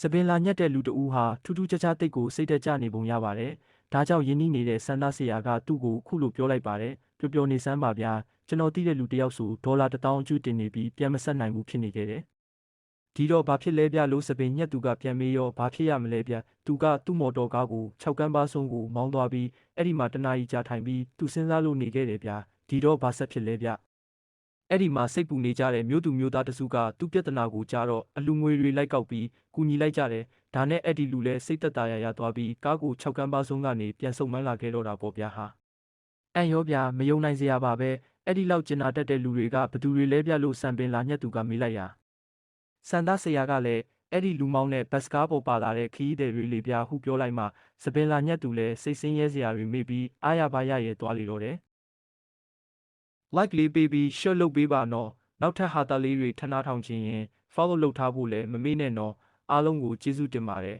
စပင်လာညက်တဲ့လူတဦးဟာထူးထူးခြားခြားတိတ်ကိုစိတ်တက်ကြနေပုံရပါတယ်။ဒါကြောင့်ယင်းနှီးနေတဲ့ဆန္ဒဆရာကသူ့ကိုခုလိုပြောလိုက်ပါတယ်။ပျော်ပျော်နေစမ်းပါဗျာကျွန်တော်သိတဲ့လူတယောက်ဆိုဒေါ်လာ1000အကျွေးတင်နေပြီးပြန်မဆက်နိုင်ဘူးဖြစ်နေခဲ့တယ်။ဒီတော့ဘာဖြစ်လဲဗျလို့စပင်ညက်သူကပြန်မေးရောဘာဖြစ်ရမလဲဗျသူကသူ့မော်တော်ကားကို6ကန်းပါဆုံးကိုမောင်းသွားပြီးအဲ့ဒီမှာတနာရီကြာထိုင်ပြီးသူစဉ်းစားလို့နေခဲ့တယ်ဗျဒီတော့ဘာဆက်ဖြစ်လဲဗျအဲ့ဒီမှာစိတ်ပူနေကြတဲ့မြို့သူမြို့သားတစုကသူ့ပြဿနာကိုကြားတော့အလူငွေတွေလိုက်ကောက်ပြီးကူညီလိုက်ကြတယ်ဒါနဲ့အဲ့ဒီလူလည်းစိတ်သက်သာရသွားပြီးကားကို6ကန်းပါဆုံးကနေပြန်ဆုတ်မှန်းလာခဲ့တော့တာပေါ့ဗျာဟာအန်ရောဗျာမယုံနိုင်စရာပါပဲအဲ့ဒီလောက်ကျင်နာတတ်တဲ့လူတွေကဘသူတွေလဲဗျလို့စံပင်လာညက်သူကမေးလိုက်ရာစန္ဒဆရာကလည်းအဲ့ဒီလူမောင်းနဲ့ဘတ်စကားပေါ်ပါလာတဲ့ခီးတဲ့တွေလေပြဟုပြောလိုက်မှစပင်လာညက်သူလည်းစိတ်ဆင်းရဲစရာတွေမေ့ပြီးအားရပါရရဲသွားလေတော့တယ် like လေးပေးပြီး share လုပ်ပေးပါနော်နောက်ထပ်ဟာတာလေးတွေထပ်နာထောင်ခြင်းရင် follow လုပ်ထားဖို့လည်းမမေ့နဲ့နော်အားလုံးကိုကျေးဇူးတင်ပါတယ်